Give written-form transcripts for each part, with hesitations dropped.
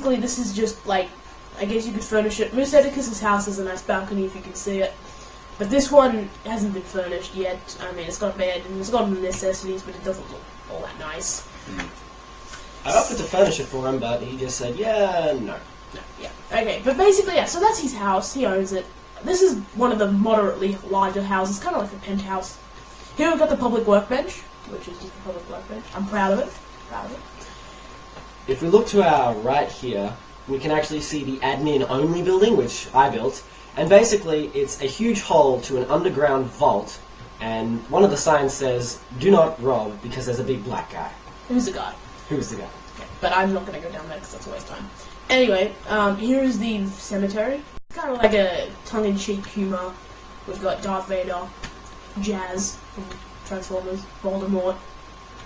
basically, this is just like, I guess you could furnish it. Moose Edicus's house has a nice balcony if you can see it. But this one hasn't been furnished yet. I mean, it's got a bed and it's got necessities, but it doesn't look all that nice. I offered to furnish it for him, but he just said, yeah, no. Yeah. Okay, but basically, yeah, so that's his house. He owns it. This is one of the moderately larger houses, kind of like a penthouse. Here we've got the public workbench, which is just a public workbench. I'm proud of it. If we look to our right here, we can actually see the admin-only building, which I built. And basically, it's a huge hole to an underground vault, and one of the signs says, "Do not rob," because there's a big black guy. Who's the guy? Who's the guy? Okay, but I'm not going to go down there because that's a waste of time. Anyway, here is the cemetery. It's kind of like a tongue-in-cheek humor. We've got Darth Vader, Jazz from Transformers, Voldemort,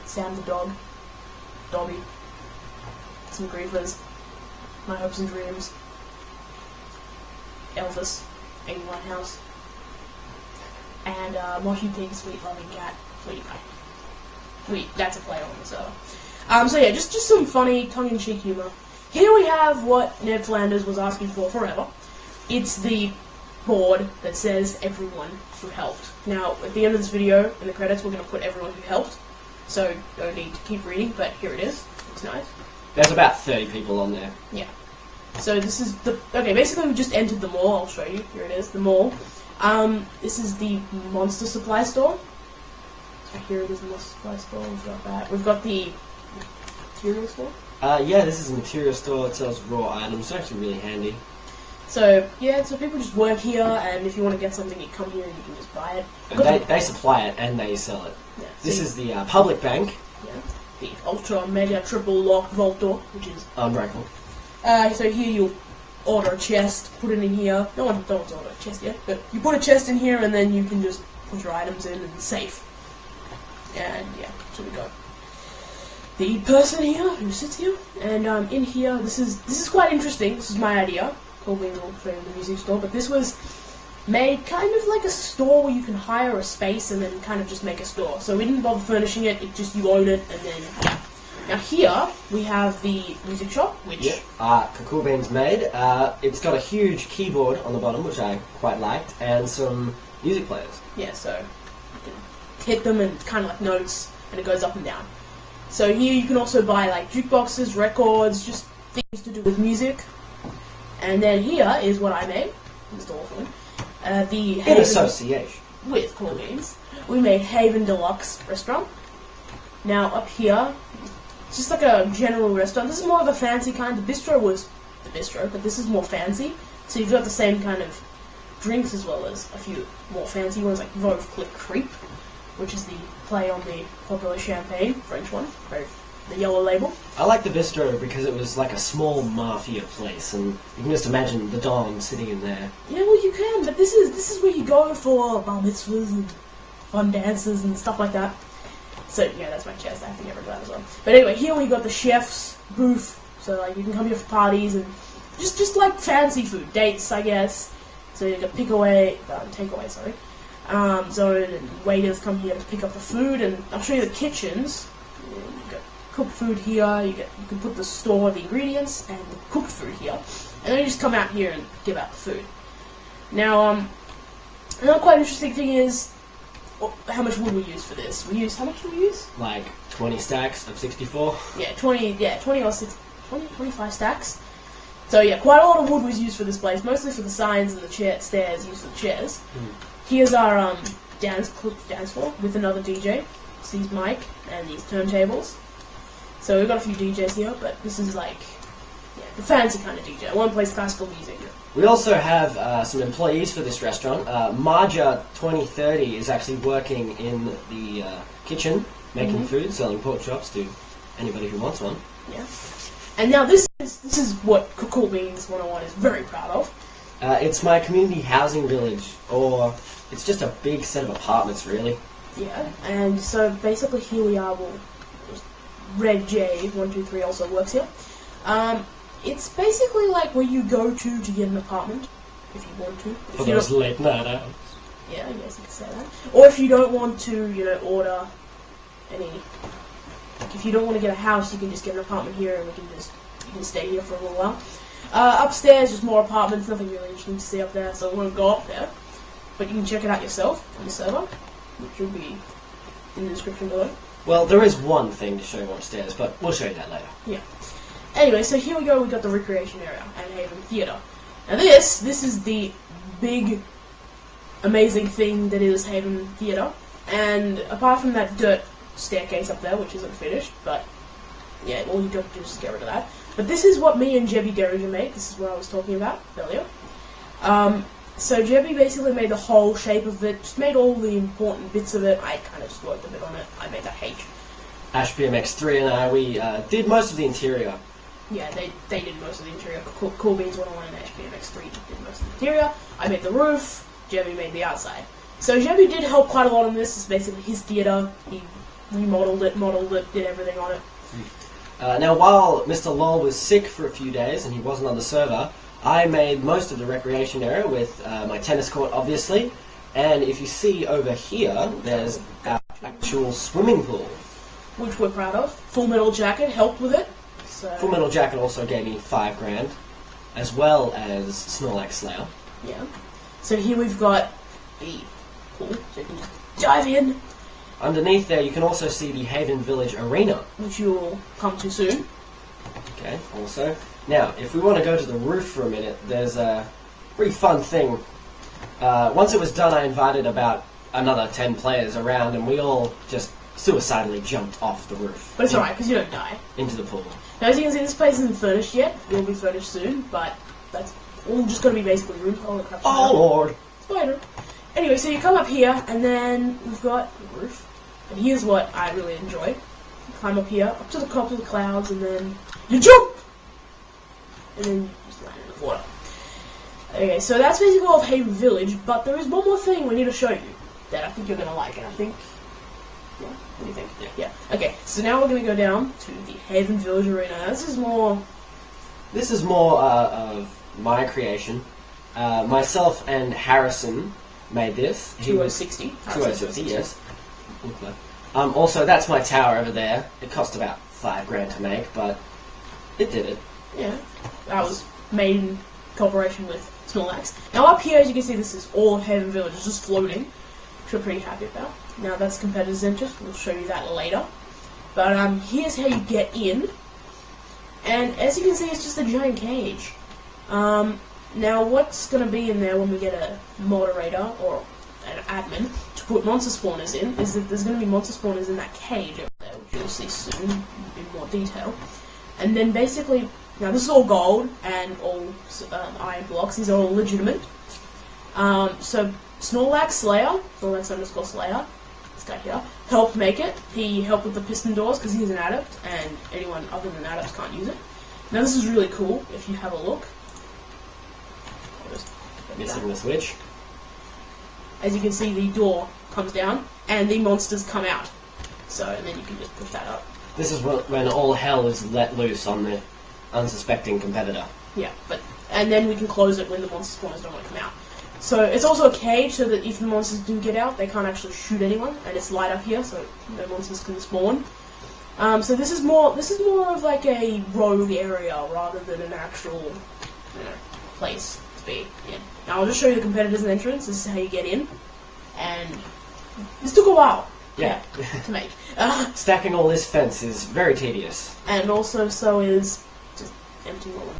Sam the dog, Dobby, some griefers, My Hopes and Dreams, Elvis, Amy Winehouse, and Moshi Pig, Sweet Loving Cat, Sweetie Pie. That's a play on the server. So yeah, just some funny tongue-in-cheek humor. Here we have what Ned Flanders was asking for forever. It's the board that says everyone who helped. Now, at the end of this video, in the credits, we're going to put everyone who helped. So, don't need to keep reading, but here it is. It's nice. There's about 30 people on there. Yeah. So this is the... Okay, basically we just entered the mall. I'll show you. Here it is, the mall. This is the monster supply store. So here it is, the monster supply store. We've got that. We've got the material store. Yeah, this is a material store. It sells raw items. It's actually really handy. So, yeah, so people just work here, and if you want to get something, you come here and you can just buy it. And they supply it, and they sell it. Yeah, this is the public bank. Yeah, the Ultra Mega Triple Lock Vault Door, which is unbreakable. So here you'll order a chest, put it in here. No one's ordered a chest yet, but you put a chest in here, and then you can just put your items in and it's safe. And, yeah, so we got the person here who sits here, and in here, this is quite interesting. This is my idea. Probably will show you the music store, but this was made kind of like a store where you can hire a space and then kind of just make a store. So we didn't bother furnishing it, it just you own it, and then, yeah. Now here, we have the music shop, which... Yeah, Cool Beans made. It's got a huge keyboard on the bottom, which I quite liked, and some music players. Yeah, so you can hit them and kind of like notes, and it goes up and down. So here you can also buy like jukeboxes, records, just things to do with music. And then here is what I made, Mr. Orphan. The in association with Cool Beans. We made Haven Deluxe Restaurant. Now up here, it's just like a general restaurant. This is more of a fancy kind. The bistro was the bistro, but this is more fancy. So you've got the same kind of drinks as well as a few more fancy ones like Veuve Click Creep, which is the play on the popular champagne, French one, the yellow label. I like the bistro because it was like a small mafia place, and you can just imagine the Don sitting in there. Yeah, well you can, but this is where you go for bar mitzvahs and fun dances and stuff like that. So yeah, that's my chest. I have to get rid of that as well. But anyway, here we got the chef's booth, so like you can come here for parties and just like fancy food, dates, I guess. So you got takeaway, sorry. So and waiters come here to pick up the food, and I'll show you the kitchens. You got cooked food here. You can put the store, the ingredients, and the cooked food here, and then you just come out here and give out the food. Now, another quite interesting thing is how much wood we use for this. How much do we use? Like 20 stacks of 64. Yeah, 20 or 25 stacks. So yeah, quite a lot of wood was used for this place, mostly for the signs and the stairs used for the chairs. Here's our dance floor with another DJ. Steve's mic and these turntables. So we've got a few DJs here, but this is like the fancy kind of DJ. One plays classical music. We also have some employees for this restaurant. Marja 2030 is actually working in the kitchen, making food, selling pork chops to anybody who wants one. Yeah. And now this is what Cool Beans 101 is very proud of. It's my community housing village, or it's just a big set of apartments, really. Yeah, and so basically here we are. Red J 123 also works here. It's basically like where you go to get an apartment, if you want to. For those late night hours. Yeah, I guess you could say that. Or if you don't want to, order any. Like if you don't want to get a house, you can just get an apartment here, and you can stay here for a little while. Upstairs, just more apartments, nothing really interesting to see up there, so I won't go up there. But you can check it out yourself on the server, which will be in the description below. Well, there is one thing to show you upstairs, but we'll show you that later. Yeah. Anyway, so here we go, we've got the recreation area and Haven Theatre. Now this is the big, amazing thing that is Haven Theatre. And apart from that dirt staircase up there, which isn't finished, but yeah, all you got to do is just get rid of that. But this is what me and Jebby Derringer made. This is what I was talking about earlier. So Jebby basically made the whole shape of it, just made all the important bits of it. I kind of just worked a bit on it. I made that H. Ash BMX3 and I, we did most of the interior. Yeah, they did most of the interior. Cool Beans 101 and Ash BMX3 did most of the interior. I made the roof. Jebby made the outside. So Jebby did help quite a lot on this. It's basically his theatre. He remodeled it, modeled it, did everything on it. Now, while Mr. Lol was sick for a few days and he wasn't on the server, I made most of the recreation area with my tennis court, obviously. And if you see over here, there's our actual swimming pool. Which we're proud of. Full Metal Jacket helped with it. So Full Metal Jacket also gave me $5 grand, as well as Snorlax Slayer. yeah. So here we've got the pool, so you can just dive in, Underneath there, you can also see the Haven Village Arena. which you'll come to soon. Okay, also. Now, if we want to go to the roof for a minute, there's a pretty fun thing. Once it was done, I invited about another 10 players around, and we all just suicidally jumped off the roof. But it's alright, because you don't die. Into the pool. Now, as you can see, this place isn't furnished yet. It will be furnished soon, but that's all just going to be basically room. Oh, Lord! Spider. Anyway, so you come up here, and then we've got the roof. And here's what I really enjoy. You climb up here, up to the top of the clouds, and then you jump! And then you just land in the water. Okay, so that's basically all of Haven Village, but there is one more thing we need to show you that I think you're going to like, and I think... Yeah, what do you think? Yeah. Okay, so now we're going to go down to the Haven Village Arena. Now, this is more of my creation. Myself and Harrison made this. 2060. 2060, yes. Okay. Also, that's my tower over there. It cost about $5 grand to make, but it did it. Yeah, that was made in cooperation with Snorlax. Now up here, as you can see, this is all Haven Village. It's just floating, which we're pretty happy about. Now that's competitors' interest. We'll show you that later. But here's how you get in. And as you can see, it's just a giant cage. Now what's going to be in there when we get a moderator or an admin to put monster spawners in is that there's going to be monster spawners in that cage over there, which you'll see soon in more detail. And then basically, now this is all gold and all iron blocks. These are all legitimate. So Snorlax Slayer, Snorlax_Slayer, this guy here, helped make it. He helped with the piston doors because he's an adept, and anyone other than adepts can't use it. Now this is really cool if you have a look. Missing the switch. As you can see, the door comes down and the monsters come out. So, and then you can just push that up. This is when all hell is let loose on the unsuspecting competitor. Yeah, and then we can close it when the monster spawners don't want to come out. So it's also a cage so that if the monsters do get out, they can't actually shoot anyone, and it's light up here so no monsters can spawn. So this is more of like a rogue area rather than an actual, place to be in. Now I'll just show you the competitors and entrance. This is how you get in, and this took a while. Yeah. To make. Stacking all this fence is very tedious. And also so is just emptying all of